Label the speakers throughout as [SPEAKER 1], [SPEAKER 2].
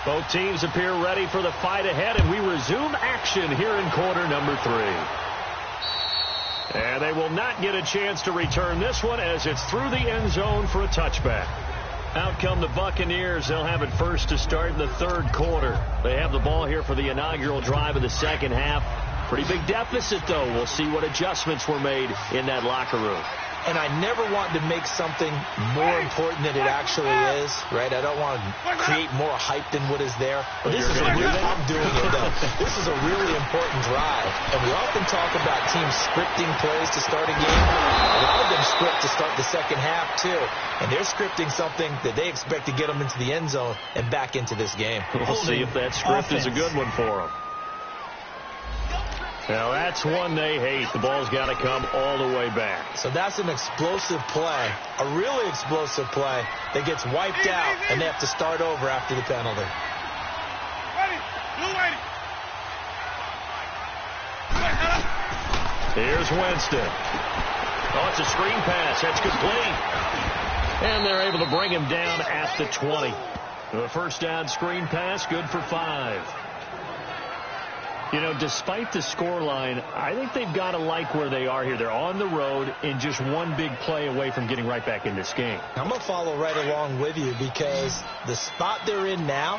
[SPEAKER 1] Both teams appear ready for the fight ahead, and we resume action here in quarter number 3. And they will not get a chance to return this one as it's through the end zone for a touchback. Out come the Buccaneers. They'll have it first to start in the third quarter. They have the ball here for the inaugural drive of the second half. Pretty big deficit, though. We'll see what adjustments were made in that locker room.
[SPEAKER 2] And I never want to make something more important than it actually is, right? I don't want to create more hype than what is there. But this is a really, I'm doing it, though. This is a really important drive. And we often talk about teams scripting plays to start a game. A lot of them script to start the second half, too. And they're scripting something that they expect to get them into the end zone and back into this game.
[SPEAKER 1] We'll see if that script is a good one for them. Now, that's one they hate. The ball's got to come all the way back.
[SPEAKER 2] So that's an explosive play, a really explosive play that gets wiped out, and they have to start over after the penalty.
[SPEAKER 1] Here's Winston. Oh, it's a screen pass. That's complete. And they're able to bring him down at the 20. A first down screen pass, good for 5. You know, despite the scoreline, I think they've got to like where they are here. They're on the road and just one big play away from getting right back in this game.
[SPEAKER 2] I'm going to follow right along with you because the spot they're in now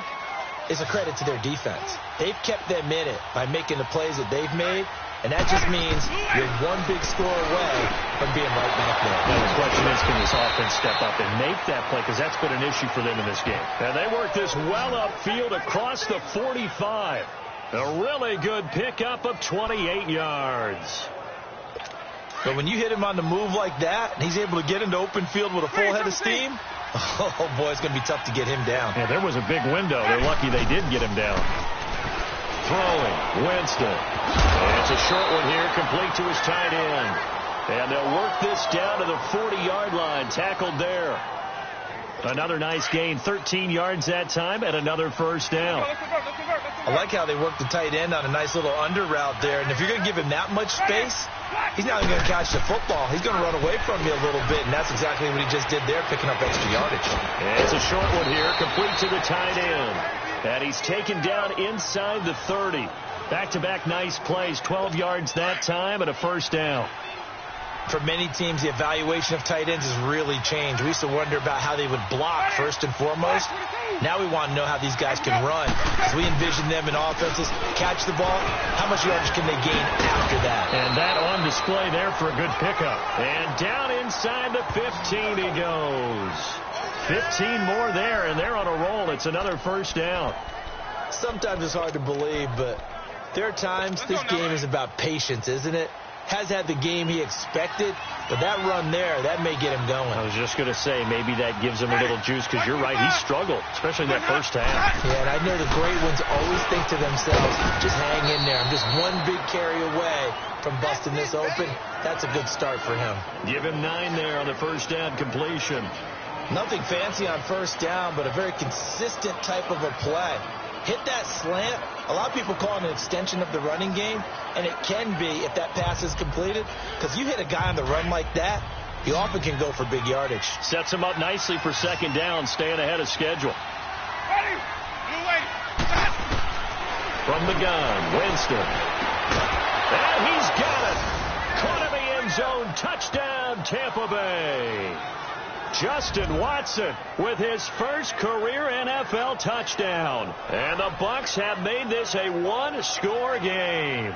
[SPEAKER 2] is a credit to their defense. They've kept them in it by making the plays that they've made, and that just means you're one big score away from being right back there.
[SPEAKER 1] Now the question is, can this offense step up and make that play? Because that's been an issue for them in this game. And they work this well upfield across the 45. A really good pickup of 28 yards.
[SPEAKER 2] But when you hit him on the move like that, and he's able to get into open field with a full head of steam, oh, boy, it's going to be tough to get him down.
[SPEAKER 1] Yeah, there was a big window. They're lucky they did get him down. Throwing, Winston. And it's a short one here, complete to his tight end. And they'll work this down to the 40-yard line, tackled there. Another nice gain, 13 yards that time, and another first down.
[SPEAKER 2] I like how they work the tight end on a nice little under route there. And if you're going to give him that much space, he's not even going to catch the football. He's going to run away from you a little bit, and that's exactly what he just did there, picking up extra yardage.
[SPEAKER 1] And it's a short one here, complete to the tight end. And he's taken down inside the 30. Back-to-back nice plays, 12 yards that time, and a first down.
[SPEAKER 2] For many teams, the evaluation of tight ends has really changed. We used to wonder about how they would block first and foremost. Now we want to know how these guys can run. As we envision them in offenses, catch the ball, how much yardage can they gain after that?
[SPEAKER 1] And that on display there for a good pickup. And down inside the 15 he goes. 15 more there, and they're on a roll. It's another first down.
[SPEAKER 2] Sometimes it's hard to believe, but there are times this game is about patience, isn't it? Has had the game he expected, but that run there, that may get him going.
[SPEAKER 1] I was just going to say, maybe that gives him a little juice, because you're right, he struggled, especially in that first half.
[SPEAKER 2] Yeah, and I know the great ones always think to themselves, just hang in there. I'm just one big carry away from busting this open. That's a good start for him.
[SPEAKER 1] Give him 9 there on the first down completion.
[SPEAKER 2] Nothing fancy on first down, but a very consistent type of a play. Hit that slant. A lot of people call it an extension of the running game, and it can be if that pass is completed, because you hit a guy on the run like that, you often can go for big yardage.
[SPEAKER 1] Sets him up nicely for second down, staying ahead of schedule. From the gun, Winston. And he's got it. Caught in the end zone. Touchdown, Tampa Bay. Justin Watson with his first career NFL touchdown. And the Bucs have made this a one-score game.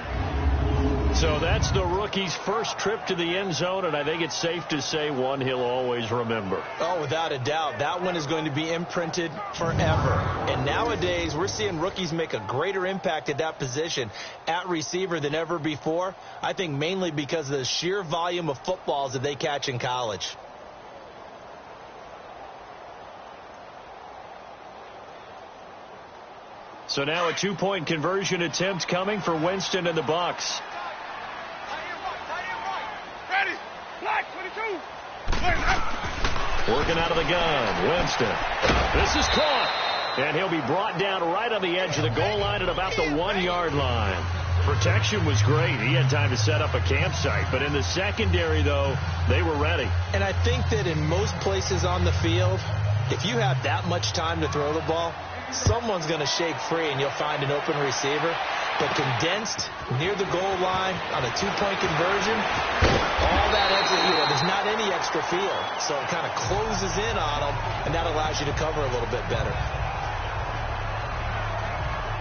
[SPEAKER 1] So that's the rookie's first trip to the end zone, and I think it's safe to say one he'll always remember.
[SPEAKER 2] Oh, without a doubt. That one is going to be imprinted forever. And nowadays, we're seeing rookies make a greater impact at that position at receiver than ever before. I think mainly because of the sheer volume of footballs that they catch in college.
[SPEAKER 1] So now a two-point conversion attempt coming for Winston and the Bucs. Working out of the gun, Winston. This is caught, and he'll be brought down right on the edge of the goal line at about the 1-yard line. Protection was great. He had time to set up a campsite, but in the secondary, though, they were ready.
[SPEAKER 2] And I think that in most places on the field, if you have that much time to throw the ball, someone's going to shake free and you'll find an open receiver. But condensed near the goal line on a two-point conversion, all that extra, there's not any extra field. So it kind of closes in on them, and that allows you to cover a little bit better.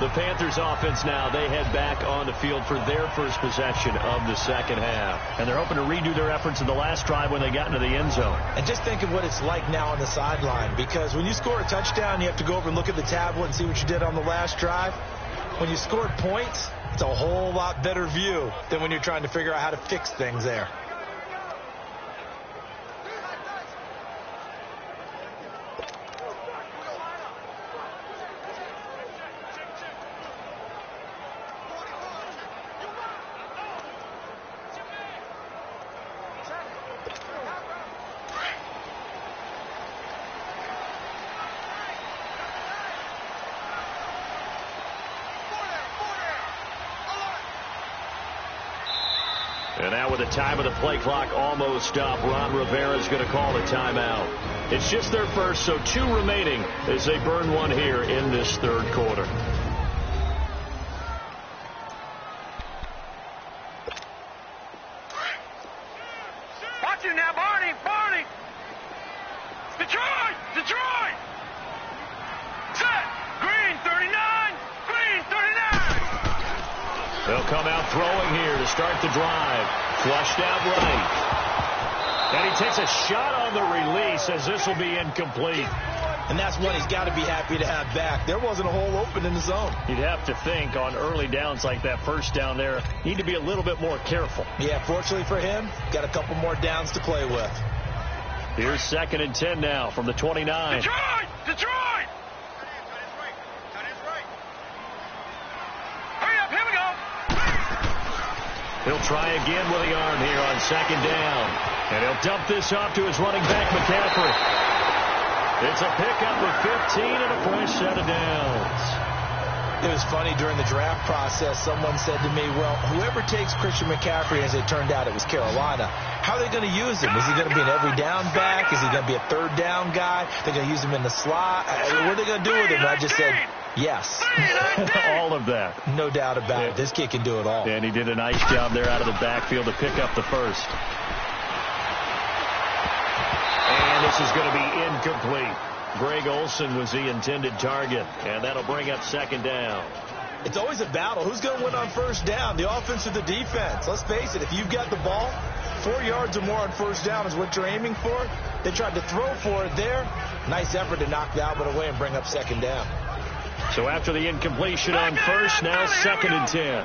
[SPEAKER 1] The Panthers offense now, they head back on the field for their first possession of the second half. And they're hoping to redo their efforts in the last drive when they got into the end zone.
[SPEAKER 2] And just think of what it's like now on the sideline, because when you score a touchdown, you have to go over and look at the tablet and see what you did on the last drive. When you scored points, it's a whole lot better view than when you're trying to figure out how to fix things there.
[SPEAKER 1] And now with the time of the play clock almost up, Ron Rivera is going to call a timeout. It's just their first, so 2 remaining as they burn one here in this third quarter.
[SPEAKER 3] Watch it now, Barney! Barney! Detroit! Detroit! Set! Green 39! Green 39!
[SPEAKER 1] They'll come out throwing here to start the drive. Flushed out right. And he takes a shot on the release as this will be incomplete.
[SPEAKER 2] And that's one he's got to be happy to have back. There wasn't a hole open in the zone.
[SPEAKER 1] You'd have to think on early downs like that first down there, need to be a little bit more careful.
[SPEAKER 2] Yeah, fortunately for him, got a couple more downs to play with.
[SPEAKER 1] Here's 2nd and 10 now from the 29.
[SPEAKER 3] Detroit! Detroit! Hurry up, here we go!
[SPEAKER 1] He'll try again with the arm here on 2nd down. And he'll dump this off to his running back, McCaffrey. It's a pickup of 15 and a fresh set of downs.
[SPEAKER 2] It was funny during the draft process. Someone said to me, well, whoever takes Christian McCaffrey, as it turned out it was Carolina, how are they going to use him? Is he going to be an every down back? Is he going to be a third down guy? They're going to use him in the slot? What are they going to do with him? And I just said, yes.
[SPEAKER 1] All of that.
[SPEAKER 2] No doubt about it. This kid can do it all.
[SPEAKER 1] And he did a nice job there out of the backfield to pick up the first. And this is going to be incomplete. Greg Olsen was the intended target, and that'll bring up 2nd down.
[SPEAKER 2] It's always a battle. Who's going to win on first down, the offense or the defense? Let's face it, if you've got the ball, 4 yards or more on first down is what you're aiming for. They tried to throw for it there. Nice effort to knock the outlet away and bring up 2nd down.
[SPEAKER 1] So after the incompletion on first, now 2nd and 10.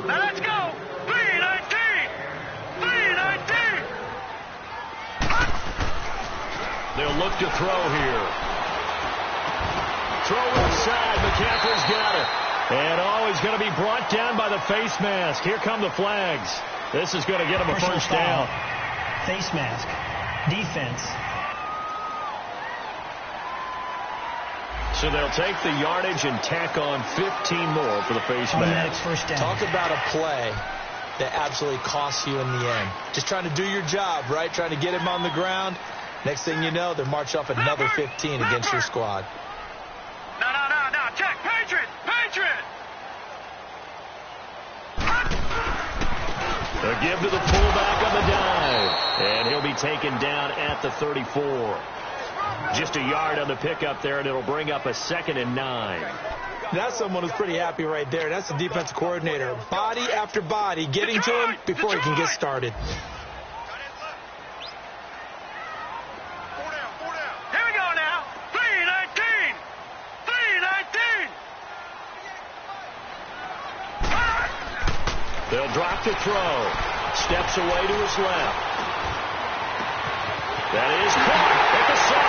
[SPEAKER 3] Now let's go! 3-19! 3-19!
[SPEAKER 1] They'll look to throw here. Throw inside. McCaffrey's got it. And he's going to be brought down by the face mask. Here come the flags. This is going to get him a first down.
[SPEAKER 4] Face mask. Defense.
[SPEAKER 1] So they'll take the yardage and tack on 15 more for the face mask.
[SPEAKER 4] First down.
[SPEAKER 2] Talk about a play that absolutely costs you in the end. Just trying to do your job, right? Trying to get him on the ground. Next thing you know, they're march up another 15 against your squad.
[SPEAKER 3] No. Check. Patriot.
[SPEAKER 1] They'll give to the fullback on the dive. And he'll be taken down at the 34. Just a yard on the pickup there, and it'll bring up a 2nd and 9.
[SPEAKER 2] That's someone who's pretty happy right there. That's the defensive coordinator. Body after body, getting to him before he can get started.
[SPEAKER 3] Here we go now. 3-19. 3-19.
[SPEAKER 1] They'll drop to throw. Steps away to his left. That is caught at the 7.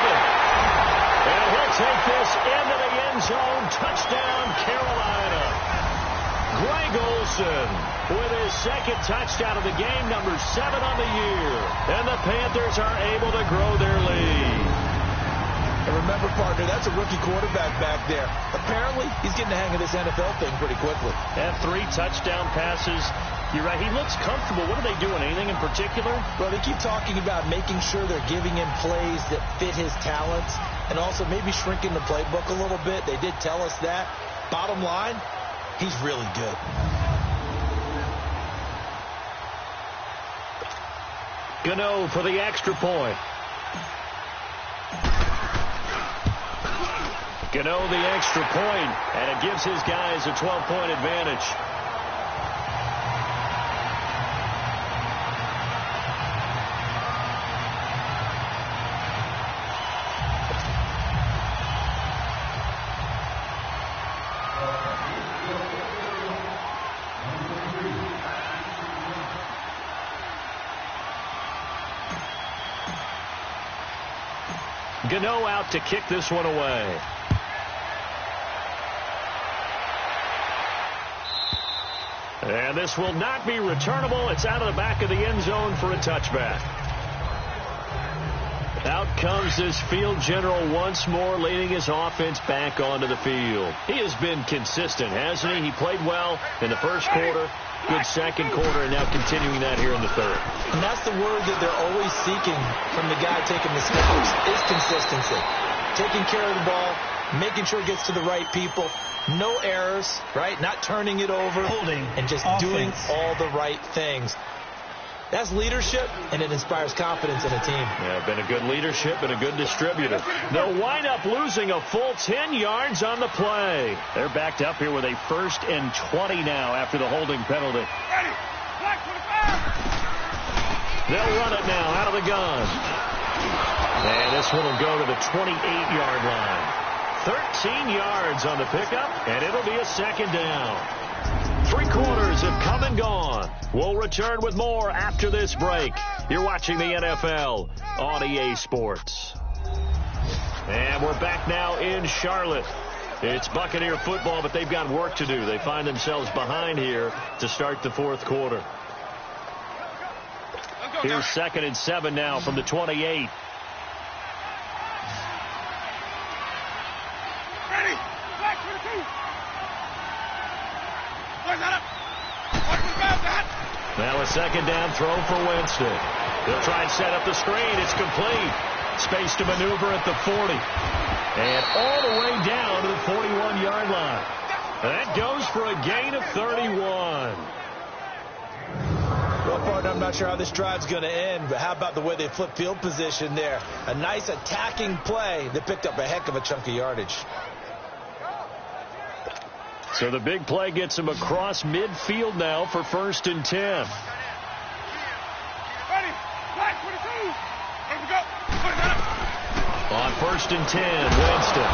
[SPEAKER 1] And he'll take this into the end zone. Touchdown, Carolina. Greg Olsen with his 2nd touchdown of the game, number 7 on the year. And the Panthers are able to grow their lead.
[SPEAKER 2] And remember, partner, that's a rookie quarterback back there. Apparently, he's getting the hang of this NFL thing pretty quickly.
[SPEAKER 1] And 3 touchdown passes You're right. He looks comfortable. What are they doing? Anything in particular?
[SPEAKER 2] Well, they keep talking about making sure they're giving him plays that fit his talents and also maybe shrinking the playbook a little bit. They did tell us that. Bottom line, he's really good.
[SPEAKER 1] Gano for the extra point. Gano the extra point, and it gives his guys a 12-point advantage. Gano out to kick this one away. And this will not be returnable. It's out of the back of the end zone for a touchback. Out comes this field general once more, leading his offense back onto the field. He has been consistent, hasn't he? He played well in the first quarter, good second quarter, and now continuing that here in the third.
[SPEAKER 2] And that's the word that they're always seeking from the guy taking the snaps, is consistency. Taking care of the ball, making sure it gets to the right people. No errors, right? Not turning it over.
[SPEAKER 4] Holding.
[SPEAKER 2] And just doing all the right things. That's leadership, and it inspires confidence in a team.
[SPEAKER 1] Yeah, been a good leadership and a good distributor. They'll wind up losing a full 10 yards on the play. They're backed up here with a 1st and 20 now after the holding penalty.
[SPEAKER 3] Ready. Black 25.
[SPEAKER 1] They'll run it now out of the gun. And this one will go to the 28-yard line. 13 yards on the pickup, and it'll be a second down. 3 quarters have come and gone. We'll return with more after this break. You're watching the NFL on EA Sports. And we're back now in Charlotte. It's Buccaneer football, but they've got work to do. They find themselves behind here to start the 4th quarter. Here's 2nd and 7 now from the 28. Now a second down throw for Winston. They'll try and set up the screen. It's complete. Space to maneuver at the 40. And all the way down to the 41-yard line. That goes for a gain of 31.
[SPEAKER 2] Well, partner, I'm not sure how this drive's going to end, but how about the way they flip field position there? A nice attacking play that picked up a heck of a chunk of yardage.
[SPEAKER 1] So the big play gets him across midfield now for 1st and 10.
[SPEAKER 3] Ready. Black 22. Here we go.
[SPEAKER 1] On 1st and 10, Winston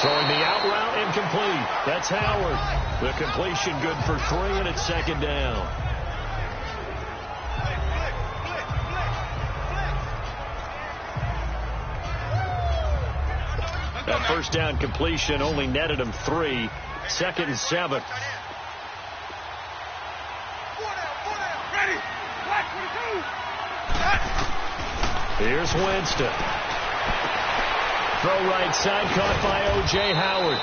[SPEAKER 1] throwing the out route incomplete. That's Howard. The completion good for 3, and it's 2nd down. That 1st down completion only netted him 3. 2nd and 7.
[SPEAKER 3] Ready. Black 22.
[SPEAKER 1] Here's Winston. Throw right side, caught by O.J. Howard.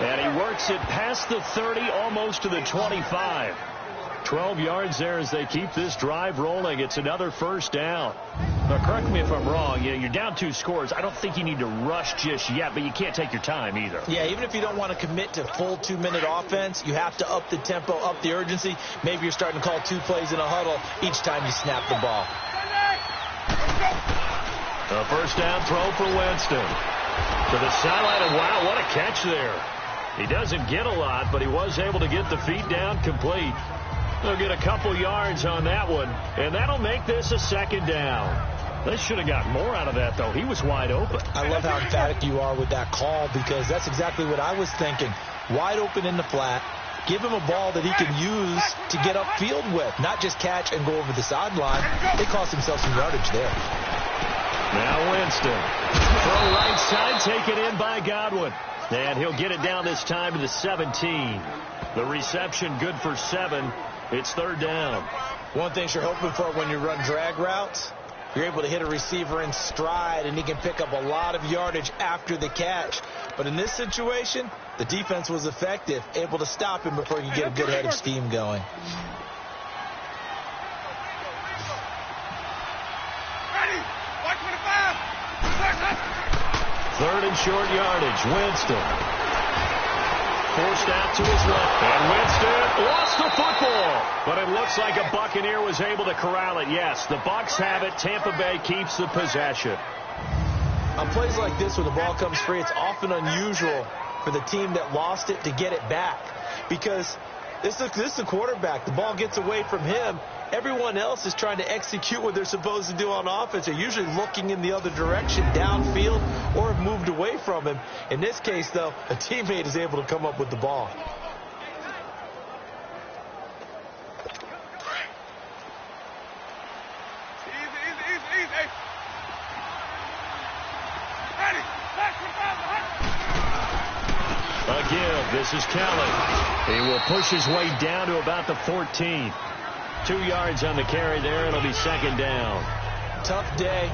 [SPEAKER 1] And he works it past the 30, almost to the 25. 12 yards there as they keep this drive rolling. It's another 1st down. Now, correct me if I'm wrong. You're down 2 scores. I don't think you need to rush just yet, but you can't take your time either.
[SPEAKER 2] Yeah, even if you don't want to commit to full 2-minute offense, you have to up the tempo, up the urgency. Maybe you're starting to call 2 plays in a huddle each time you snap the ball.
[SPEAKER 1] A 1st down throw for Winston. To the sideline, and wow, what a catch there. He doesn't get a lot, but he was able to get the feet down complete. They'll get a couple yards on that one, and that'll make this a 2nd down. They should have got more out of that, though. He was wide open.
[SPEAKER 2] I love how emphatic you are with that call, because that's exactly what I was thinking. Wide open in the flat. Give him a ball that he can use to get upfield with, not just catch and go over the sideline. They cost themselves some yardage there.
[SPEAKER 1] Now Winston. Throw right side, taken in by Godwin. And he'll get it down this time to the 17. The reception good for 7. It's 3rd down.
[SPEAKER 2] One thing you're hoping for when you run drag routes, you're able to hit a receiver in stride, and he can pick up a lot of yardage after the catch. But in this situation, the defense was effective, able to stop him before you get a good head of steam going.
[SPEAKER 1] 3rd and short yardage. Winston. Forced out to his left. And Winston lost the football. But it looks like a Buccaneer was able to corral it. Yes, the Bucs have it. Tampa Bay keeps the possession.
[SPEAKER 2] On plays like this where the ball comes free, it's often unusual for the team that lost it to get it back. Because this is the quarterback. The ball gets away from him. Everyone else is trying to execute what they're supposed to do on offense. They're usually looking in the other direction, downfield, or have moved away from him. In this case, though, a teammate is able to come up with the ball.
[SPEAKER 3] Easy.
[SPEAKER 1] Again, this is Kelly. He will push his way down to about the 14. 2 yards on the carry there. It'll be 2nd down.
[SPEAKER 2] Tough day,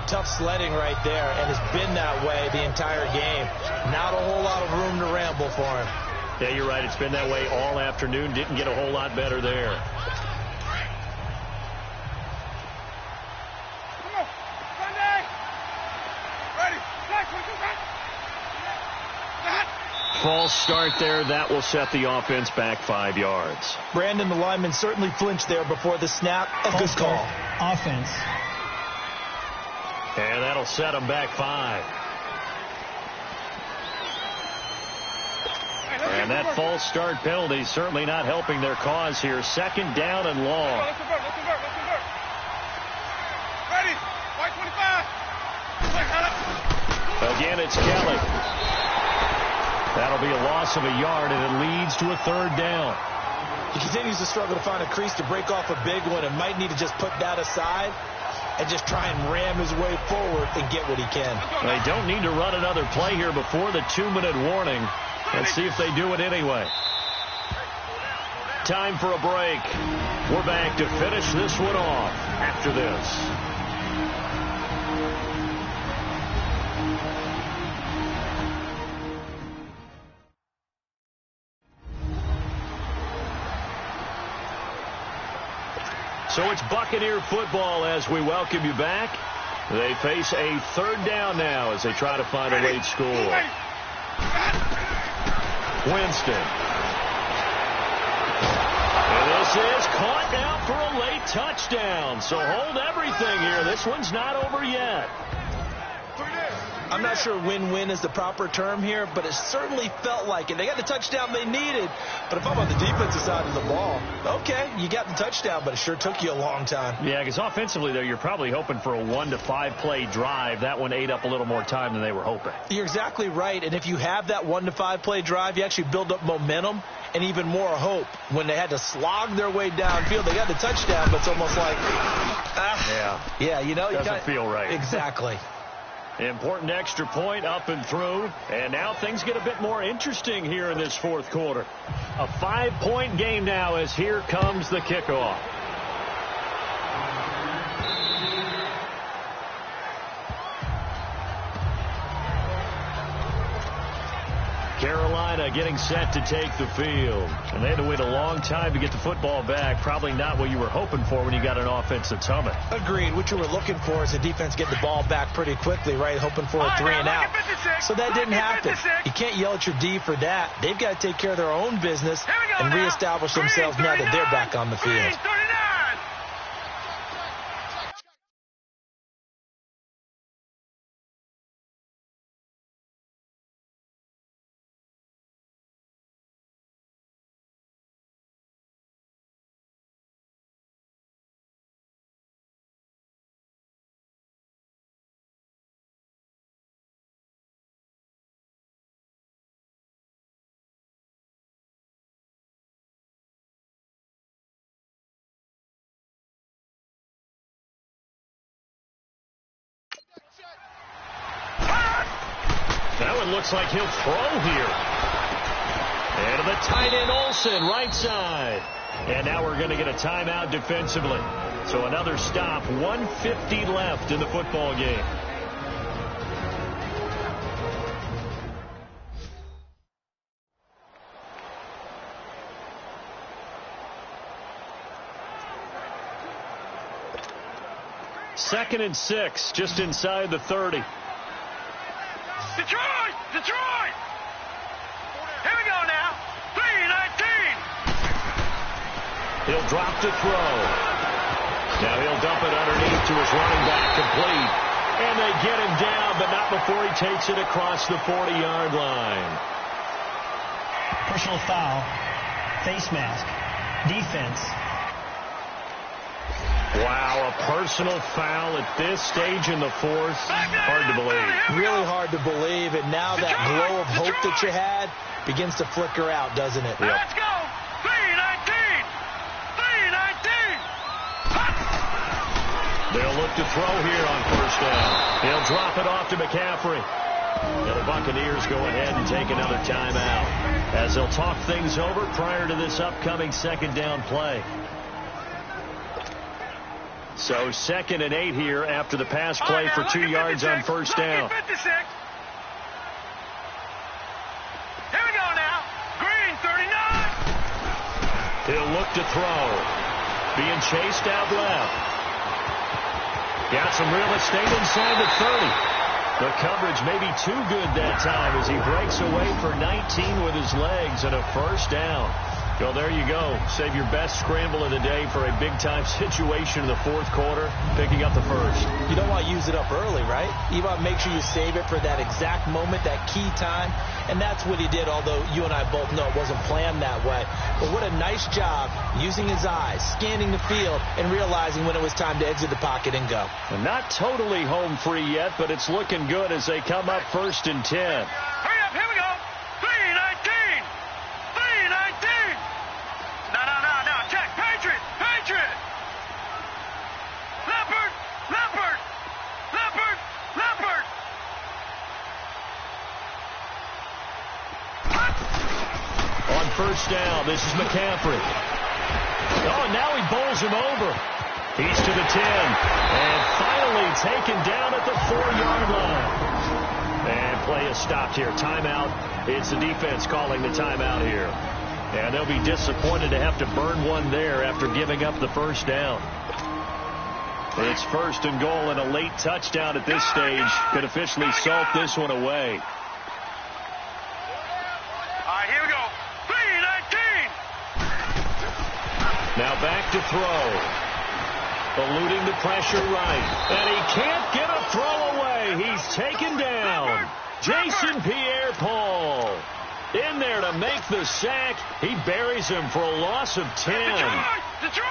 [SPEAKER 2] tough sledding right there, and it's been that way the entire game. Not a whole lot of room to ramble for him.
[SPEAKER 1] Yeah, you're right. It's been that way all afternoon. Didn't get a whole lot better there.
[SPEAKER 3] Come on. Sunday. Ready.
[SPEAKER 1] False start there. That will set the offense back 5 yards.
[SPEAKER 2] Brandon, the lineman certainly flinched there before the snap. A good call.
[SPEAKER 4] Offense.
[SPEAKER 1] And that'll set them back 5. And that false start penalty certainly not helping their cause here. 2nd down and long.
[SPEAKER 3] Let's convert. Ready. White 25.
[SPEAKER 1] Again, it's Kelly. That'll be a loss of a yard, and it leads to a 3rd down.
[SPEAKER 2] He continues to struggle to find a crease to break off a big one and might need to just put that aside and just try and ram his way forward and get what he can.
[SPEAKER 1] They don't need to run another play here before the 2-minute warning. Let's see if they do it anyway. Time for a break. We're back to finish this one off after this. So it's Buccaneer football as we welcome you back. They face a 3rd down now as they try to find a late score. Winston. And this is caught now for a late touchdown. So hold everything here. This one's not over yet.
[SPEAKER 2] I'm not sure win-win is the proper term here, but it certainly felt like it. They got the touchdown they needed, but if I'm on the defensive side of the ball, okay, you got the touchdown, but it sure took you a long time.
[SPEAKER 1] Yeah, because offensively, though, you're probably hoping for a 1 to 5 play drive. That one ate up a little more time than they were hoping.
[SPEAKER 2] You're exactly right, and if you have that 1 to 5 play drive, you actually build up momentum and even more hope. When they had to slog their way downfield, they got the touchdown, but it's almost like, yeah, you know,
[SPEAKER 1] doesn't feel right.
[SPEAKER 2] Exactly.
[SPEAKER 1] Important extra point up and through. And now things get a bit more interesting here in this 4th quarter. A 5-point game now as here comes the kickoff. Carolina getting set to take the field. And they had to wait a long time to get the football back. Probably not what you were hoping for when you got an offense that's humming.
[SPEAKER 2] Agreed. What you were looking for is the defense get the ball back pretty quickly, right? Hoping for a 3 and out. So that didn't happen. You can't yell at your D for that. They've got to take care of their own business and reestablish themselves now that they're back on the field.
[SPEAKER 1] That one looks like he'll throw here. And to the tight end, Olsen, right side. And now we're going to get a timeout defensively. So another stop, 1:50 left in the football game. Second and 6, just inside the 30.
[SPEAKER 3] Detroit! Detroit! Here we go now. 3-19.
[SPEAKER 1] He'll drop to throw. Now he'll dump it underneath to his running back, complete. And they get him down, but not before he takes it across the 40-yard line.
[SPEAKER 4] Personal foul. Face mask. Defense.
[SPEAKER 1] Wow, a personal foul at this stage in the fourth. Hard to believe.
[SPEAKER 2] Really hard to believe, and now that glow of hope that you had begins to flicker out, doesn't it?
[SPEAKER 1] Yep.
[SPEAKER 3] Let's go. 3-19. 3-19.
[SPEAKER 1] They'll look to throw here on first down. He'll drop it off to McCaffrey. And the Buccaneers go ahead and take another timeout as they'll talk things over prior to this upcoming second down play. So 2nd and 8 here after the pass play for 2 yards on first down.
[SPEAKER 3] 56. Here we go now. Green, 39.
[SPEAKER 1] He'll look to throw. Being chased out left. Got some real estate inside the 30. The coverage may be too good that time as he breaks away for 19 with his legs and a first down. Well, there you go. Save your best scramble of the day for a big-time situation in the fourth quarter, picking up the first.
[SPEAKER 2] You don't want to use it up early, right? You want to make sure you save it for that exact moment, that key time. And that's what he did, although you and I both know it wasn't planned that way. But what a nice job using his eyes, scanning the field, and realizing when it was time to exit the pocket and go.
[SPEAKER 1] And not totally home free yet, but it's looking good as they come up 1st and 10.
[SPEAKER 3] Hurry up, here we go. 3-19. 3-19. No. Check. Patriot. Leopard.
[SPEAKER 1] On first down, this is McCaffrey. Oh, and now he bowls him over. He's to the 10. And finally taken down at the 4-yard line. And play is stopped here. Timeout. It's the defense calling the timeout here. And they'll be disappointed to have to burn one there after giving up the first down. It's 1st and goal, and a late touchdown at this stage could officially salt this one away.
[SPEAKER 3] All right, here we go. 3-19.
[SPEAKER 1] Now back to throw. Eluding the pressure right. And he can't get a throw away. He's taken down. Jason Pierre-Paul in there to make the sack. He buries him for a loss of 10.
[SPEAKER 3] Detroit!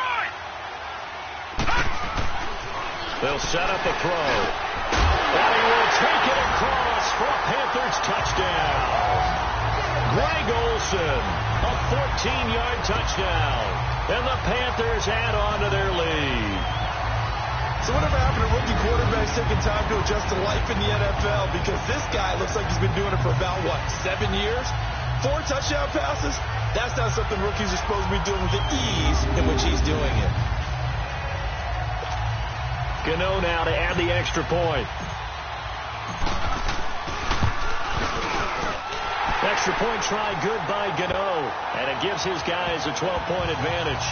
[SPEAKER 1] They'll set up a throw. And he will take it across for a Panthers touchdown. Greg Olsen, a 14-yard touchdown. And the Panthers add on to their lead.
[SPEAKER 2] So whatever happened to rookie quarterbacks taking time to adjust to life in the NFL? Because this guy looks like he's been doing it for about, 7 years? 4 touchdown passes? That's not something rookies are supposed to be doing with the ease in which he's doing it.
[SPEAKER 1] Gano now to add the extra point. Extra point try good by Gano. And it gives his guys a 12-point advantage.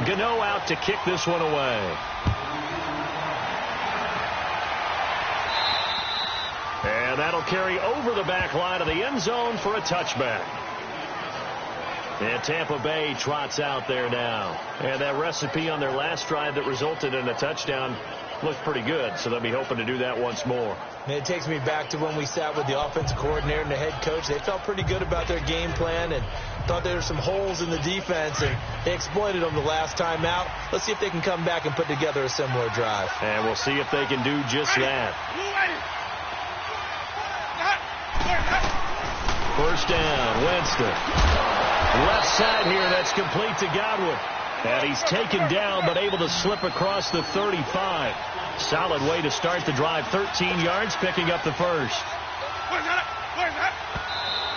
[SPEAKER 1] Gano out to kick this one away. And that'll carry over the back line of the end zone for a touchback. And Tampa Bay trots out there now. And that recipe on their last drive that resulted in a touchdown looks pretty good, so they'll be hoping to do that once more.
[SPEAKER 2] And it takes me back to when we sat with the offensive coordinator and the head coach. They felt pretty good about their game plan and thought there were some holes in the defense, and they exploited them the last time out. Let's see if they can come back and put together a similar drive.
[SPEAKER 1] And we'll see if they can do just that. First down, Winston. Left side here, that's complete to Godwin. And he's taken down, but able to slip across the 35. Solid way to start the drive. 13 yards, picking up the first.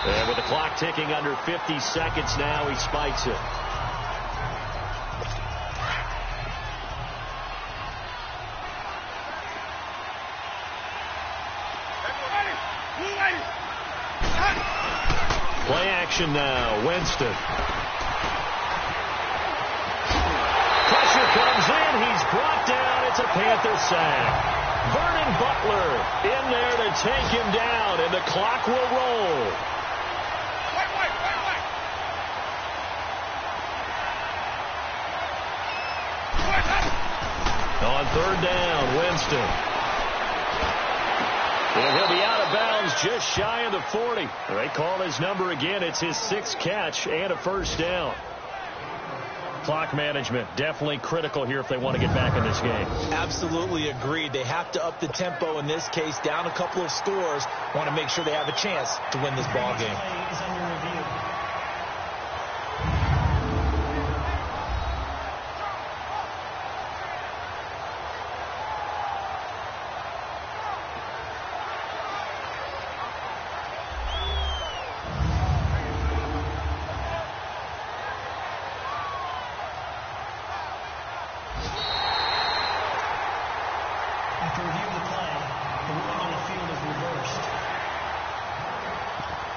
[SPEAKER 1] And with the clock ticking under 50 seconds now, he spikes it. Play action now, Winston. Pressure comes in, he's brought down. It's a with the sack. Vernon Butler in there to take him down, and the clock will roll. On third down, Winston. And he'll be out of bounds just shy of the 40. They call his number again. It's his 6th catch and a first down. Clock management definitely critical here if they want to get back in this game.
[SPEAKER 2] Absolutely agreed. They have to up the tempo in this case, down a couple of scores. Want to make sure they have a chance to win this ball game.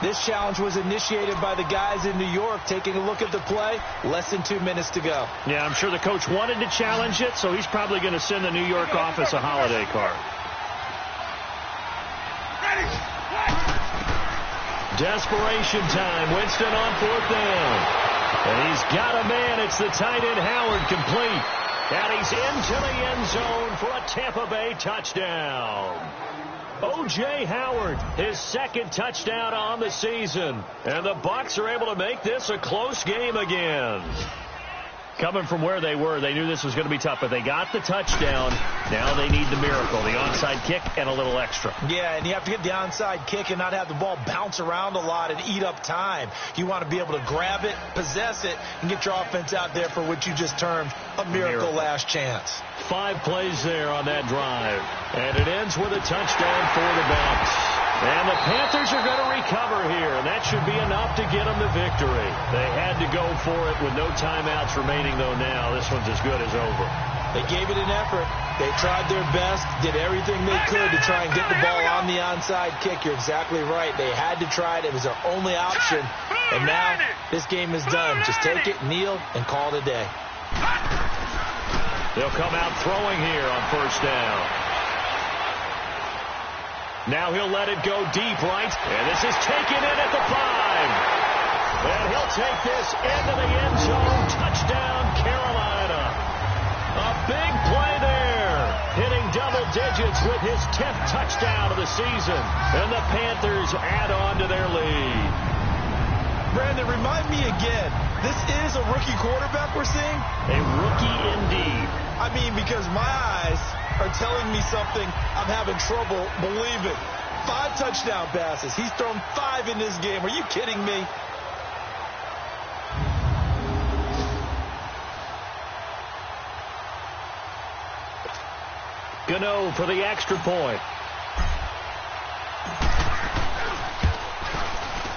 [SPEAKER 2] This challenge was initiated by the guys in New York. Taking a look at the play, less than 2 minutes to go.
[SPEAKER 1] Yeah, I'm sure the coach wanted to challenge it, so he's probably going to send the New York office a holiday card. Desperation time. Winston on 4th down. And he's got a man. It's the tight end Howard, complete. And he's into the end zone for a Tampa Bay touchdown. O.J. Howard, his 2nd touchdown on the season. And the Bucs are able to make this a close game again. Coming from where they were, they knew this was going to be tough, but they got the touchdown. Now they need the miracle, the onside kick and a little extra.
[SPEAKER 2] Yeah, and you have to get the onside kick and not have the ball bounce around a lot and eat up time. You want to be able to grab it, possess it, and get your offense out there for what you just termed a miracle last chance.
[SPEAKER 1] 5 plays there on that drive, and it ends with a touchdown for the Bucs. And the Panthers are going to recover here, and that should be enough to get them the victory. They had to go for it with no timeouts remaining, though now this one's as good as over.
[SPEAKER 2] They gave it an effort. They tried their best, did everything they could to try and get the ball on the onside kick. You're exactly right. They had to try it. It was their only option. And now this game is done. Just take it, kneel, and call it a day.
[SPEAKER 1] They'll come out throwing here on 1st down. Now he'll let it go deep right. And this is taken in at the 5. And he'll take this into the end zone. Touchdown, Carolina. A big play there. Hitting double digits with his 10th touchdown of the season. And the Panthers add on to their lead.
[SPEAKER 2] Brandon, remind me again, this is a rookie quarterback we're seeing?
[SPEAKER 1] A rookie indeed.
[SPEAKER 2] I mean, because my eyes are telling me something I'm having trouble believing. 5 touchdown passes. He's thrown 5 in this game. Are you kidding me?
[SPEAKER 1] Gano for the extra point.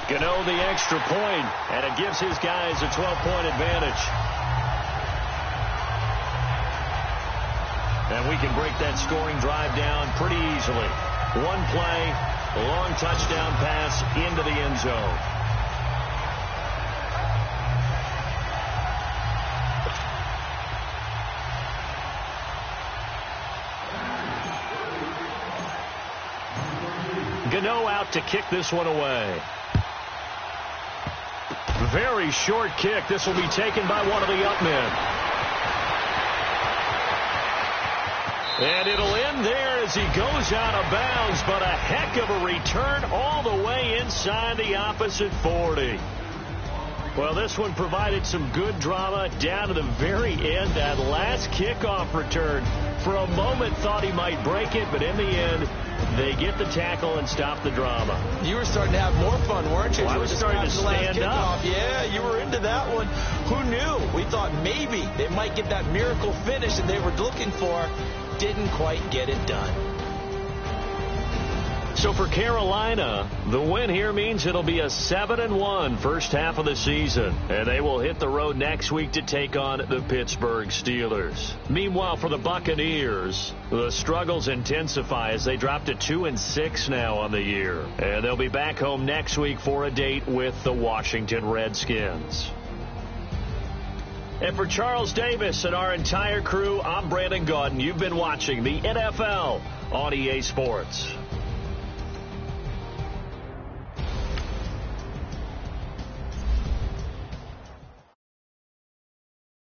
[SPEAKER 1] Gano the extra point, and it gives his guys a 12-point advantage. And we can break that scoring drive down pretty easily. 1 play, a long touchdown pass into the end zone. Gano out to kick this one away. Very short kick. This will be taken by one of the up men. And it'll end there as he goes out of bounds, but a heck of a return all the way inside the opposite 40. Well, this one provided some good drama down to the very end. That last kickoff return, for a moment thought he might break it, but in the end, they get the tackle and stop the drama.
[SPEAKER 2] You were starting to have more fun, weren't you?
[SPEAKER 1] Well, I was starting to stand up.
[SPEAKER 2] Yeah, you were into that one. Who knew? We thought maybe they might get that miracle finish that they were looking for. Didn't quite get it done.
[SPEAKER 1] So for Carolina, the win here means it'll be a 7-1 first half of the season. And they will hit the road next week to take on the Pittsburgh Steelers. Meanwhile, for the Buccaneers, the struggles intensify as they drop to 2-6 now on the year. And they'll be back home next week for a date with the Washington Redskins. And for Charles Davis and our entire crew, I'm Brandon Gaudin. You've been watching the NFL on EA Sports.